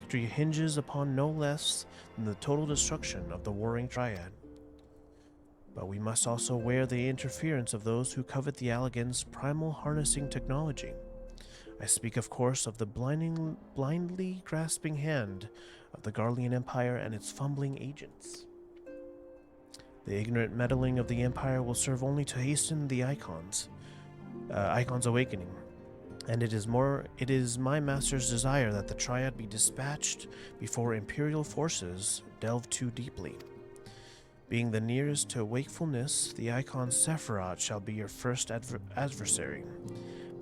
victory hinges upon no less than the total destruction of the warring triad. But we must also wear the interference of those who covet the Allagan's primal harnessing technology. I speak, of course, of the blindly grasping hand of the Garlean Empire and its fumbling agents. The ignorant meddling of the Empire will serve only to hasten the Icon's awakening, and it is my master's desire that the Triad be dispatched before Imperial forces delve too deeply. Being the nearest to wakefulness, the Icon Sephiroth shall be your first adversary.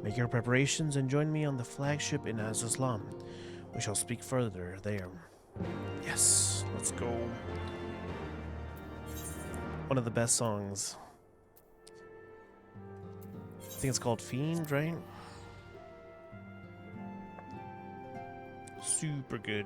Make your preparations and join me on the flagship in Az-Islam. We shall speak further there. Yes, let's go. One of the best songs. I think it's called Fiend, right? Super good.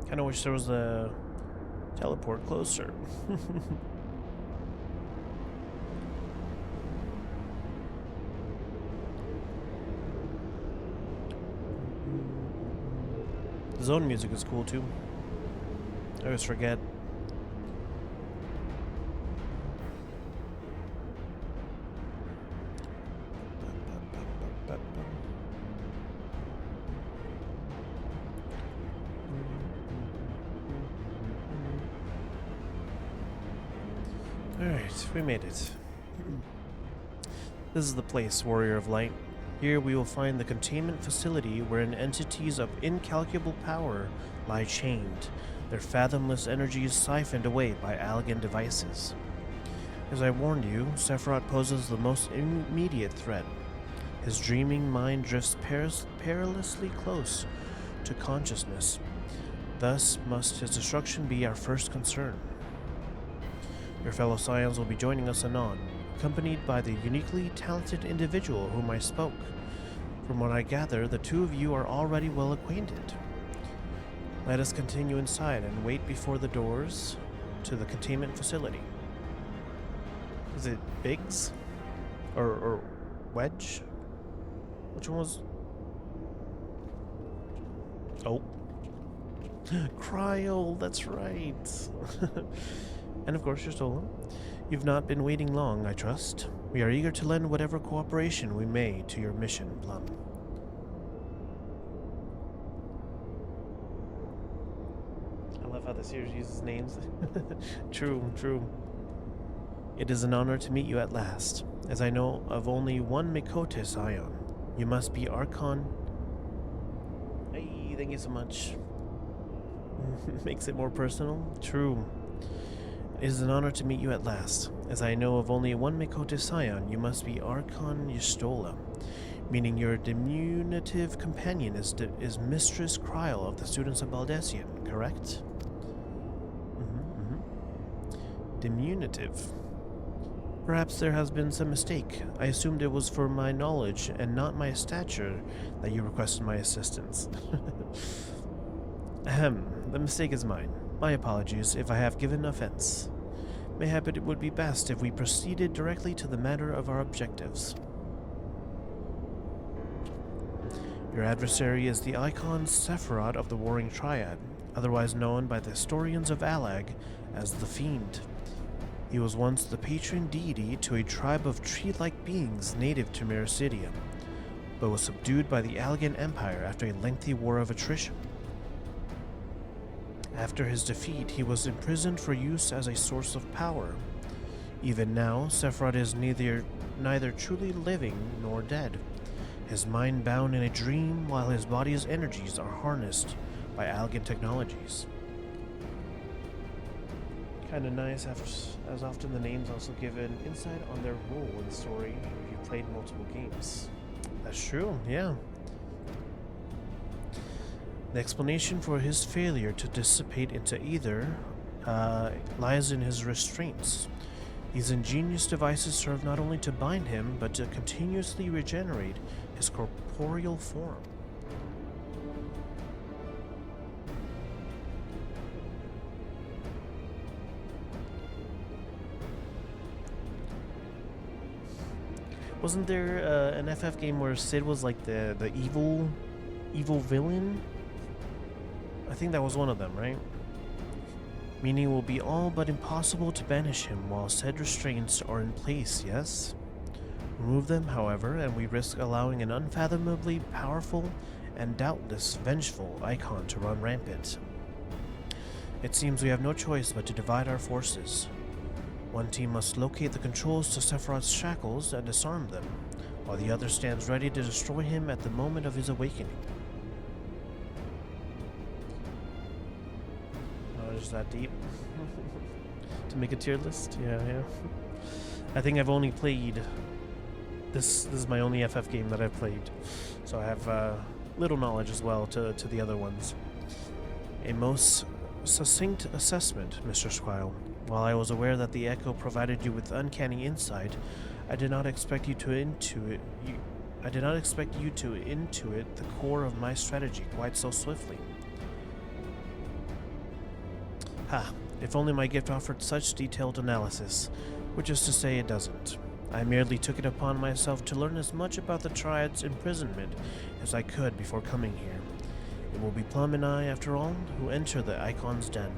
Kinda wish there was a teleport closer. The zone music is cool too. I always forget. Alright, we made it. This is the place, Warrior of Light. Here we will find the containment facility wherein entities of incalculable power lie chained, their fathomless energies siphoned away by Allagan devices. As I warned you, Sephiroth poses the most immediate threat. His dreaming mind drifts perilously close to consciousness. Thus must his destruction be our first concern. Your fellow Scions will be joining us anon, accompanied by the uniquely talented individual whom I spoke. From what I gather, the two of you are already well acquainted. Let us continue inside and wait before the doors to the containment facility. Is it Biggs? Or Wedge? Which one was... Oh. Cryo, that's right. And of course, you're stolen. You've not been waiting long, I trust. We are eager to lend whatever cooperation we may to your mission, Plum. I love how the series uses names. True, true. It is an honor to meet you at last. As I know of only one Mikote Scion, you must be Archon. Hey, thank you so much. Makes it more personal. True. It is an honor to meet you at last. As I know of only one Mikote Scion, you must be Archon Y'shtola, meaning your diminutive companion is Mistress Kryl of the students of Baldesion, correct? Diminutive. Perhaps there has been some mistake. I assumed it was for my knowledge and not my stature that you requested my assistance. Ahem, the mistake is mine. My apologies if I have given offense. Mayhap it would be best if we proceeded directly to the matter of our objectives. Your adversary is the Icon Sephiroth of the Warring Triad, otherwise known by the historians of Allag as the Fiend. He was once the patron deity to a tribe of tree-like beings native to Meracidia, but was subdued by the Allagan Empire after a lengthy war of attrition. After his defeat, he was imprisoned for use as a source of power. Even now, Sephiroth is neither truly living nor dead, his mind bound in a dream while his body's energies are harnessed by Allagan technologies. Kind of nice, as often the names also give an insight on their role in the story if you played multiple games. That's true, yeah. The explanation for his failure to dissipate into either lies in his restraints. These ingenious devices serve not only to bind him, but to continuously regenerate his corporeal form. Wasn't there an FF game where Sid was like the evil villain? I think that was one of them, right? Meaning it will be all but impossible to banish him while said restraints are in place, yes? Remove them, however, and we risk allowing an unfathomably powerful and doubtless vengeful icon to run rampant. It seems we have no choice but to divide our forces. One team must locate the controls to Sephiroth's shackles and disarm them, while the other stands ready to destroy him at the moment of his awakening. Oh, just that deep? To make a tier list? Yeah. I think I've only played... This is my only FF game that I've played, so I have little knowledge as well to the other ones. A most succinct assessment, Mr. Squile. While I was aware that the Echo provided you with uncanny insight, I did not expect you to intuit the core of my strategy quite so swiftly. Ha! If only my gift offered such detailed analysis, which is to say it doesn't. I merely took it upon myself to learn as much about the Triad's imprisonment as I could before coming here. It will be Plum and I, after all, who enter the Icon's den.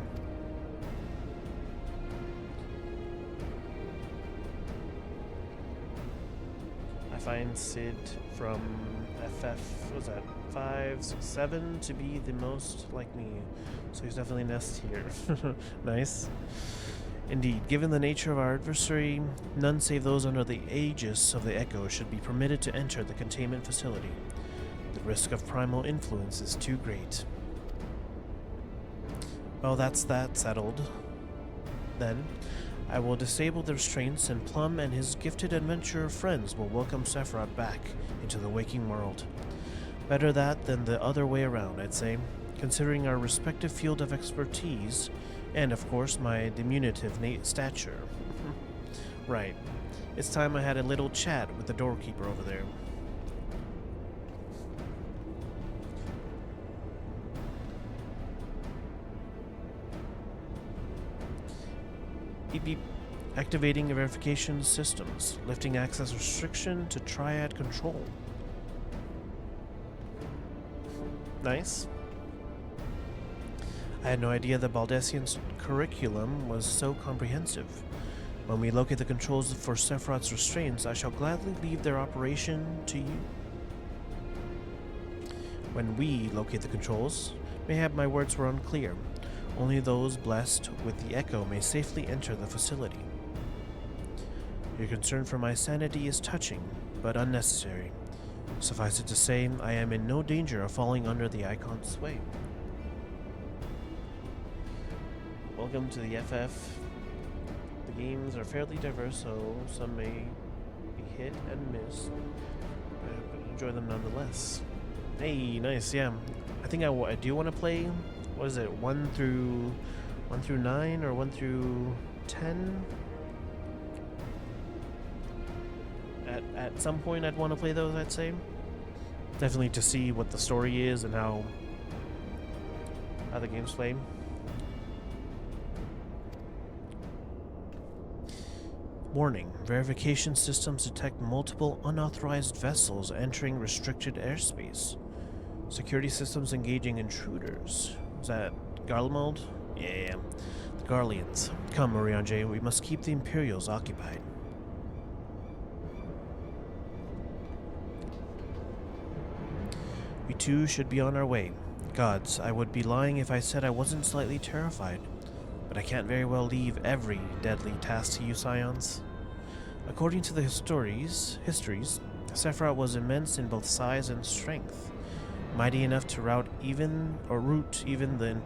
I find Sid from FF, what was that, 5, 6, 7 to be the most like me, so he's definitely an S tier. Nice. Indeed, given the nature of our adversary, none save those under the aegis of the Echo should be permitted to enter the containment facility. The risk of primal influence is too great. Well, that's that settled. Then, I will disable the restraints, and Plum and his gifted adventurer friends will welcome Sephiroth back into the waking world. Better that than the other way around, I'd say, considering our respective field of expertise, and of course my diminutive stature. Right. It's time I had a little chat with the doorkeeper over there. Beep beep. Activating verification systems. Lifting access restriction to Triad control. Nice. I had no idea that Baldessian's curriculum was so comprehensive. When we locate the controls for Sephiroth's restraints, I shall gladly leave their operation to you. When we locate the controls, mayhap my words were unclear. Only those blessed with the Echo may safely enter the facility. Your concern for my sanity is touching, but unnecessary. Suffice it to say, I am in no danger of falling under the Icon's sway. Welcome to the FF. The games are fairly diverse, so some may be hit and miss, but enjoy them nonetheless. Hey, nice, yeah. I think I do want to play, what is it, 1 through 9 or 1 through 10? At some point I'd want to play those, I'd say. Definitely to see what the story is and how the game's played. Warning, verification systems detect multiple unauthorized vessels entering restricted airspace. Security systems engaging intruders. Is that Garlemald? Yeah, the Garleans. Come, Morianje, we must keep the Imperials occupied. We too should be on our way. Gods, I would be lying if I said I wasn't slightly terrified. But I can't very well leave every deadly task to you scions. According to the histories, Sephiroth was immense in both size and strength, mighty enough to rout even the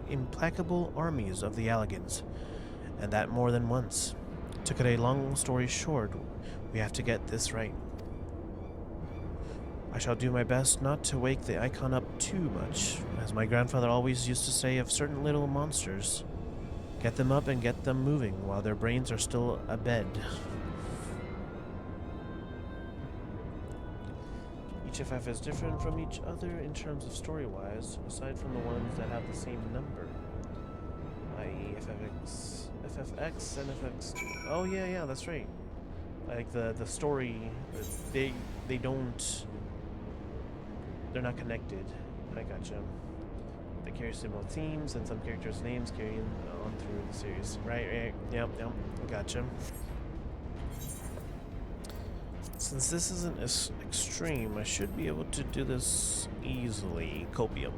implacable armies of the Allagans, and that more than once. To cut a long story short, we have to get this right. I shall do my best not to wake the icon up too much, as my grandfather always used to say of certain little monsters. Get them up and get them moving while their brains are still abed. Each FF is different from each other in terms of story-wise, aside from the ones that have the same number, i.e. FFX and FFX2. Oh yeah, that's right. Like the story, they don't, they're not connected. I gotcha. They carry similar themes, and some characters' names carry on through the series. Right. Yep. Gotcha. Since this isn't as extreme, I should be able to do this easily. Copium.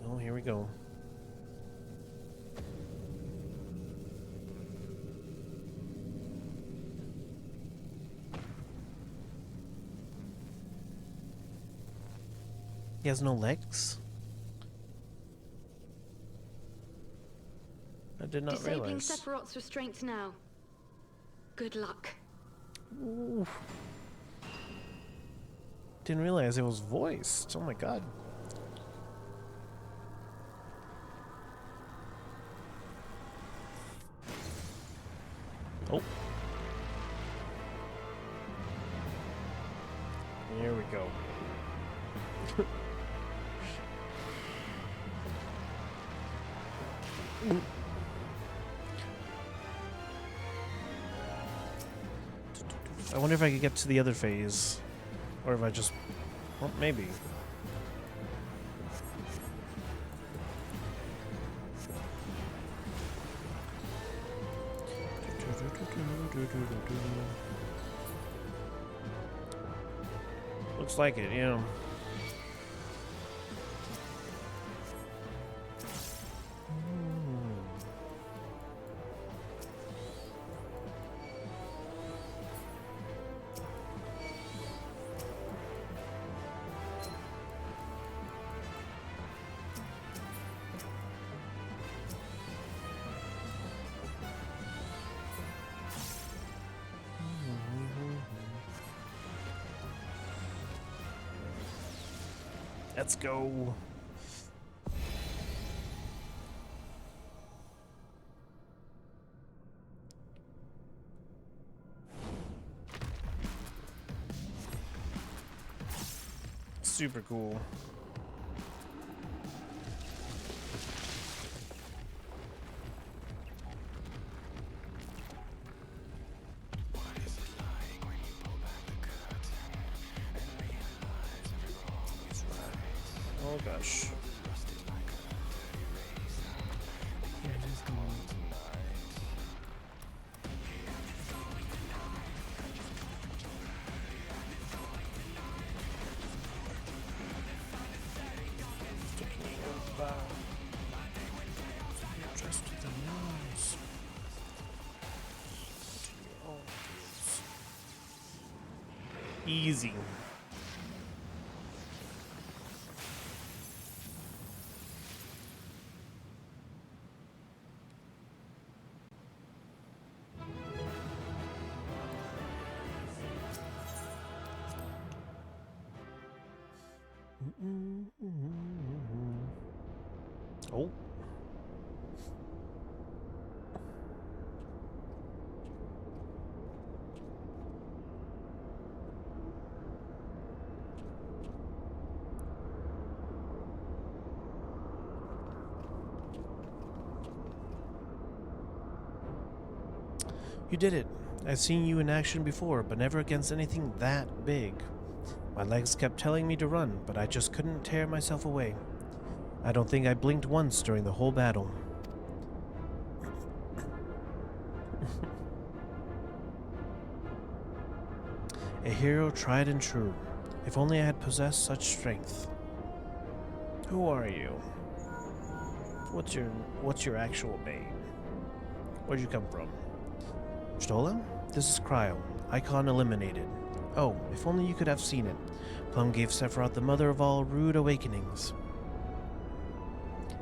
Oh, here we go. He has no legs? I did not Disabling realize. Sephiroth's restraints now. Good luck. Ooh. Didn't realize it was voiced. Oh my god. Oh. Here we go. I wonder if I could get to the other phase, or if I just, well, maybe. Looks like it, yeah. Let's go. Super cool. Oh gosh. Just the nose. Easy. Oh. You did it. I've seen you in action before, but never against anything that big. My legs kept telling me to run, but I just couldn't tear myself away. I don't think I blinked once during the whole battle. A hero tried and true. If only I had possessed such strength. Who are you? What's your actual name? Where'd you come from? Stola? This is Cryo. Icon eliminated. Oh, if only you could have seen it. Plum gave Sephiroth the mother of all rude awakenings.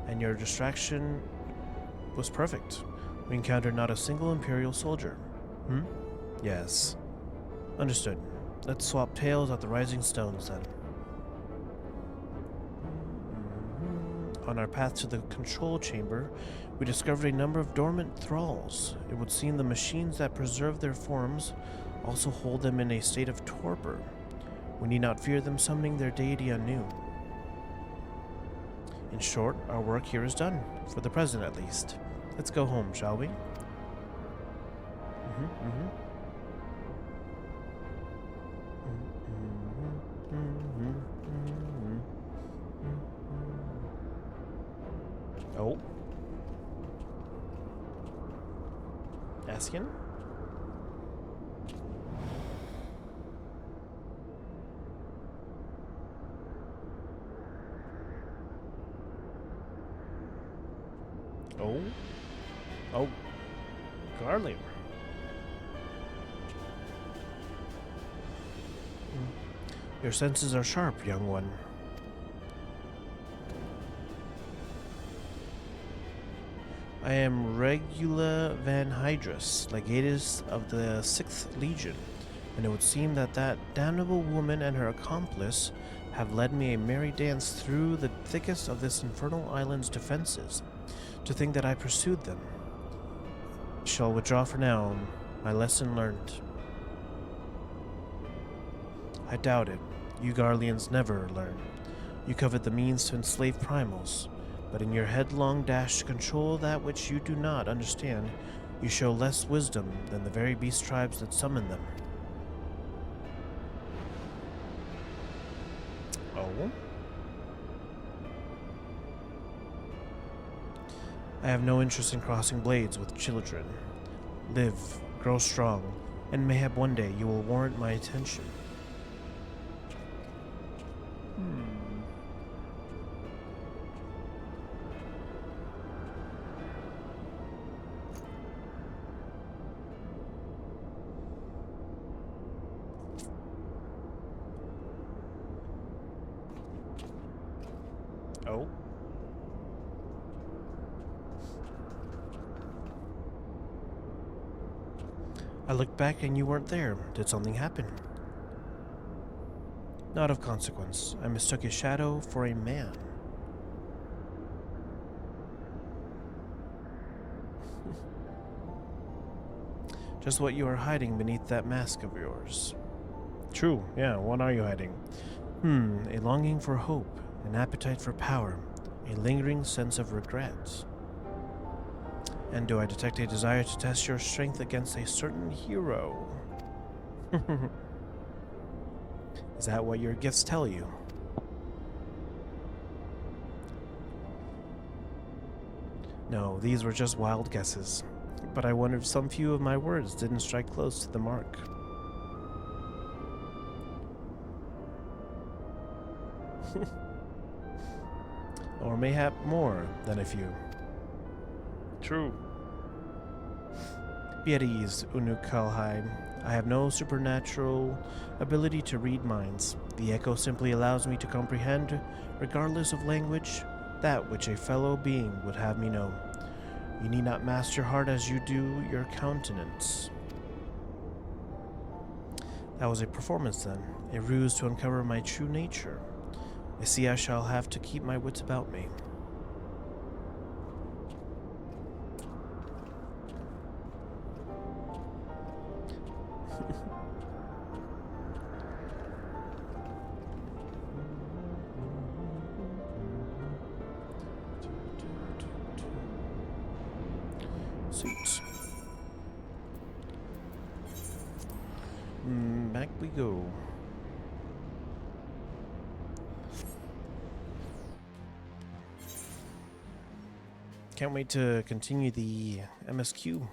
And your distraction was perfect. We encountered not a single Imperial soldier. Hmm? Yes. Understood. Let's swap tails at the Rising Stones then. On our path to the control chamber, we discovered a number of dormant thralls. It would seem the machines that preserve their forms also hold them in a state of torpor. We need not fear them summoning their deity anew. In short, our work here is done, for the present at least. Let's go home, shall we? Oh. Askin? Oh. Oh. Garlic. Your senses are sharp, young one. I am Regula Van Hydrus, legatus of the 6th Legion, and it would seem that that damnable woman and her accomplice have led me a merry dance through the thickest of this infernal island's defenses. To think that I pursued them. I shall withdraw for now, my lesson learned. I doubt it. You Garleans never learn. You covet the means to enslave primals, but in your headlong dash to control that which you do not understand, you show less wisdom than the very beast tribes that summon them. Oh? I have no interest in crossing blades with children. Live, grow strong, and mayhap one day you will warrant my attention. Oh? I looked back and you weren't there. Did something happen? Not of consequence. I mistook a shadow for a man. Just what you are hiding beneath that mask of yours. True, yeah, what are you hiding? A longing for hope, an appetite for power, a lingering sense of regret. And do I detect a desire to test your strength against a certain hero? Is that what your gifts tell you? No, these were just wild guesses. But I wonder if some few of my words didn't strike close to the mark. Or mayhap more than a few. True. Be at ease, Unukalhai. I have no supernatural ability to read minds. The echo simply allows me to comprehend, regardless of language, that which a fellow being would have me know. You need not mask your heart as you do your countenance. That was a performance then, a ruse to uncover my true nature. I see I shall have to keep my wits about me. Sweet. Back we go. Can't wait to continue the MSQ.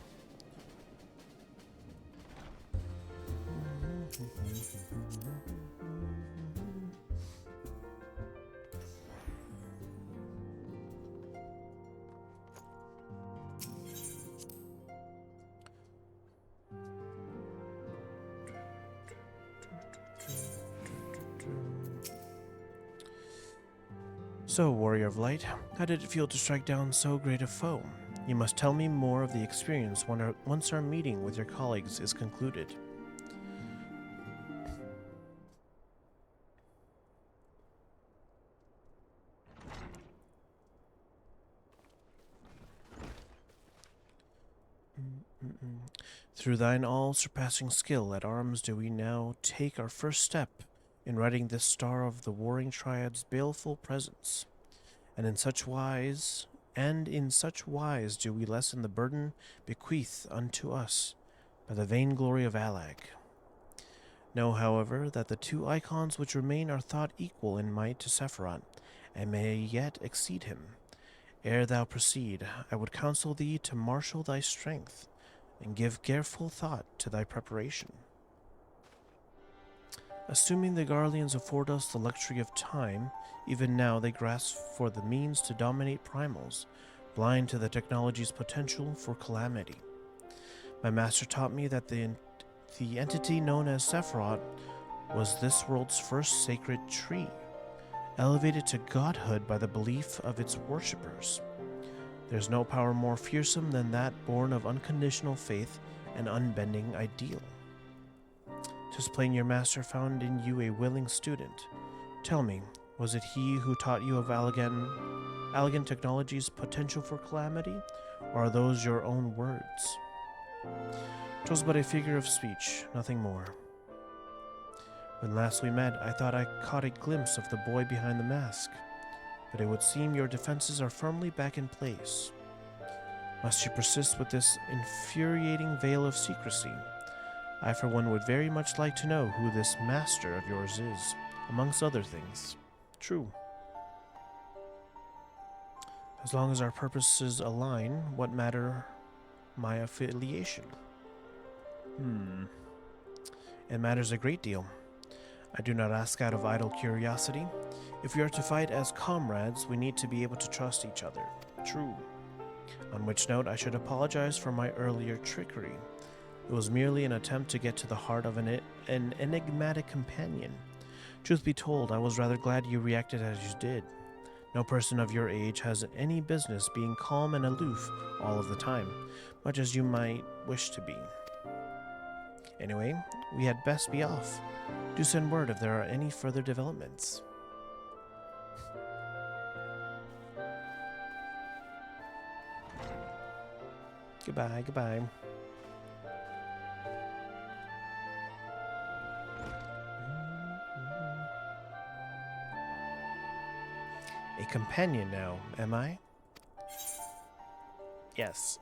So, Warrior of Light, how did it feel to strike down so great a foe? You must tell me more of the experience once our meeting with your colleagues is concluded. Through thine all-surpassing skill at arms do we now take our first step in riding this star of the warring triad's baleful presence. And in such wise do we lessen the burden bequeathed unto us by the vainglory of Alag. Know, however, that the two icons which remain are thought equal in might to Sephiroth, and may yet exceed him. Ere thou proceed, I would counsel thee to marshal thy strength, and give careful thought to thy preparation. Assuming the Garleans afford us the luxury of time, even now they grasp for the means to dominate primals, blind to the technology's potential for calamity. My master taught me that the entity known as Sephiroth was this world's first sacred tree, elevated to godhood by the belief of its worshippers. There's no power more fearsome than that born of unconditional faith and unbending ideal. 'Tis plain your master found in you a willing student. Tell me, was it he who taught you of Allagan Technology's potential for calamity, or are those your own words? 'Twas but a figure of speech, nothing more. When last we met, I thought I caught a glimpse of the boy behind the mask, but it would seem your defenses are firmly back in place. Must you persist with this infuriating veil of secrecy? I, for one, would very much like to know who this master of yours is, amongst other things. True. As long as our purposes align, what matter my affiliation? It matters a great deal. I do not ask out of idle curiosity. If we are to fight as comrades, we need to be able to trust each other. True. On which note, I should apologize for my earlier trickery. It was merely an attempt to get to the heart of an enigmatic companion. Truth be told, I was rather glad you reacted as you did. No person of your age has any business being calm and aloof all of the time, much as you might wish to be. Anyway, we had best be off. Do send word if there are any further developments. Goodbye, goodbye. A companion now, am I? Yes.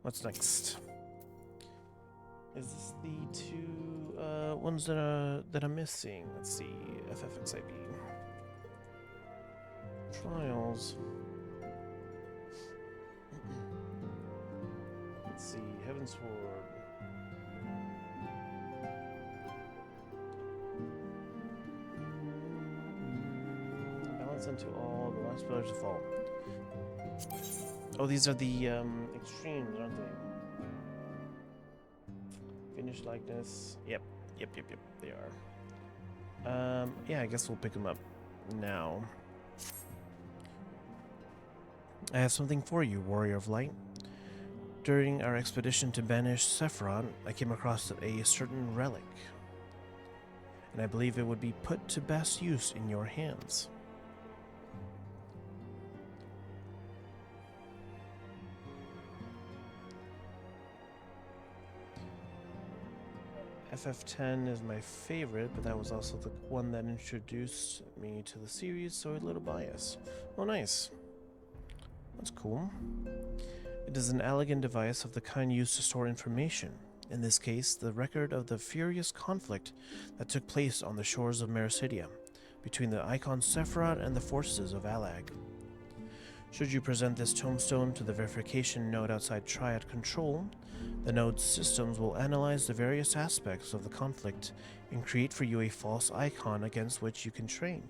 What's next? Is this the two ones that I'm missing? Let's see. FFXIV. Trials. Let's see. Heavensward. Balance into all the last pillars to fall. Oh, these are the extremes, aren't they? Finished likeness. Yep. They are. Yeah, I guess we'll pick them up now. I have something for you, Warrior of Light. During our expedition to banish Sephiroth, I came across a certain relic, and I believe it would be put to best use in your hands. FF10 is my favorite, but that was also the one that introduced me to the series, so a little bias. Oh, nice. That's cool. It is an elegant device of the kind used to store information. In this case, the record of the furious conflict that took place on the shores of Mericidia between the icon Sephiroth and the forces of Alag. Should you present this tombstone to the verification node outside Triad Control, the node's systems will analyze the various aspects of the conflict and create for you a false icon against which you can train.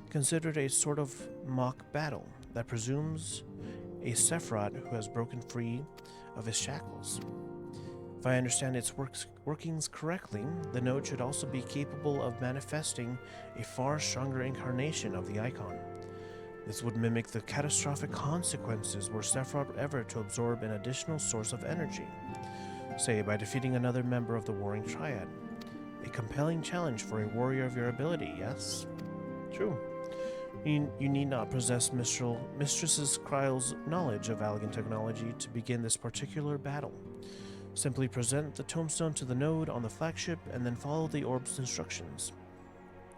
Consider it a sort of mock battle that presumes a Sephiroth who has broken free of his shackles. If I understand its workings correctly, the node should also be capable of manifesting a far stronger incarnation of the icon. This would mimic the catastrophic consequences were Sephiroth ever to absorb an additional source of energy, say by defeating another member of the Warring Triad. A compelling challenge for a warrior of your ability, yes? True. You need not possess Mistress Kryle's knowledge of Allegan technology to begin this particular battle. Simply present the tombstone to the node on the flagship and then follow the orb's instructions.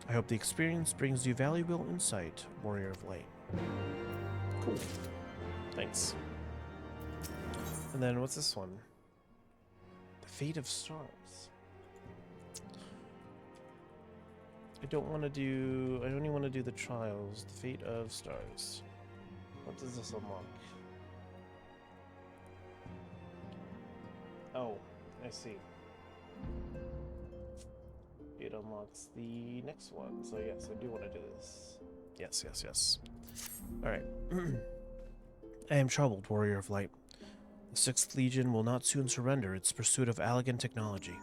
I hope the experience brings you valuable insight, Warrior of Light. Cool. Thanks. And then what's this one? The Fate of Stars. I only want to do the trials. The Fate of Stars. What does this unlock? Oh, I see. It unlocks the next one. So yes, I do want to do this. Yes. Alright. I am troubled, Warrior of Light. The 6th Legion will not soon surrender its pursuit of Allegan technology.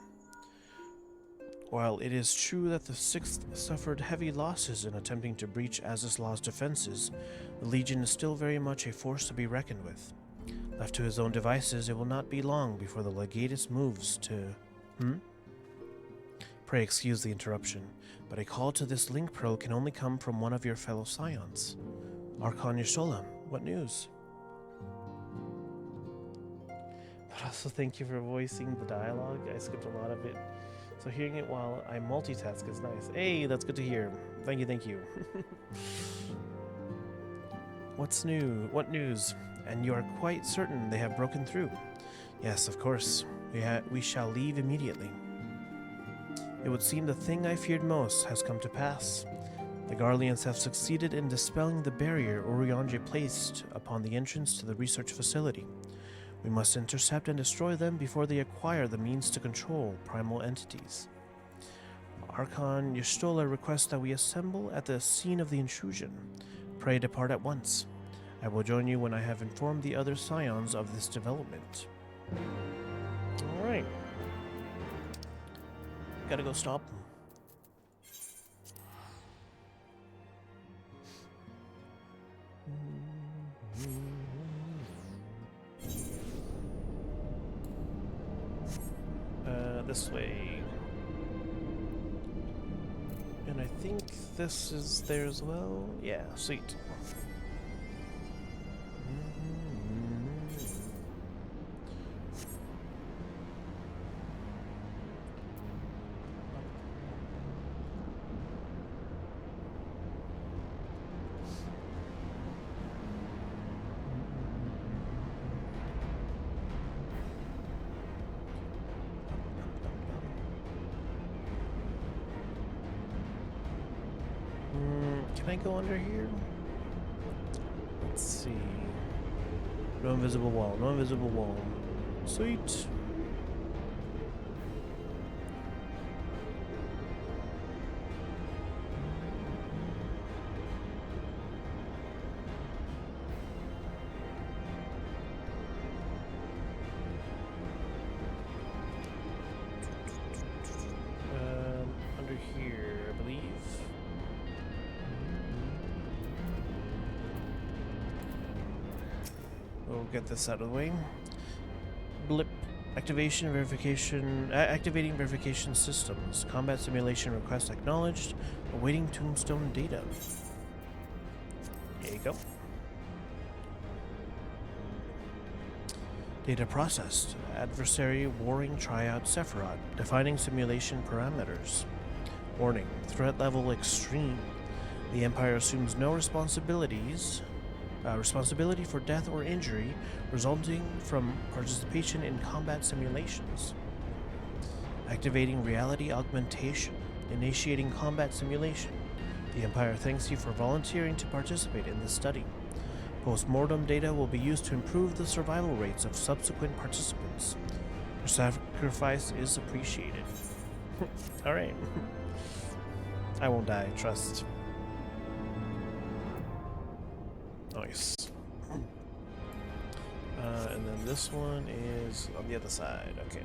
While it is true that the 6th suffered heavy losses in attempting to breach Azislaw's defenses, the Legion is still very much a force to be reckoned with. Left to his own devices, it will not be long before the Legatus moves to... Pray excuse the interruption, but a call to this link pearl can only come from one of your fellow Scions. Archon Y'shtola, what news? But also thank you for voicing the dialogue. I skipped a lot of it. So hearing it while I multitask is nice. Hey, that's good to hear. Thank you. What's new? What news? And you are quite certain they have broken through? Yes, of course. We shall leave immediately. It would seem the thing I feared most has come to pass. The Garleans have succeeded in dispelling the barrier Urianger placed upon the entrance to the research facility. We must intercept and destroy them before they acquire the means to control primal entities. Archon Y'shtola requests that we assemble at the scene of the intrusion. Pray depart at once. I will join you when I have informed the other Scions of this development. Alright. Gotta go stop them. This way. And I think this is there as well. Yeah, sweet. Can I go under here? Let's see. No invisible wall. No invisible wall. Sweet. Under here, I believe. We'll get this out of the way. Blip. Activation verification. Activating verification systems. Combat simulation request acknowledged. Awaiting tombstone data. There you go. Data processed. Adversary Warring Triad Sephiroth. Defining simulation parameters. Warning. Threat level extreme. The Empire assumes no responsibility for death or injury resulting from participation in combat simulations. Activating reality augmentation. Initiating combat simulation. The Empire thanks you for volunteering to participate in this study. Post-mortem data will be used to improve the survival rates of subsequent participants. Your sacrifice is appreciated. Alright. I won't die, trust. Nice. And then this one is on the other side. Okay.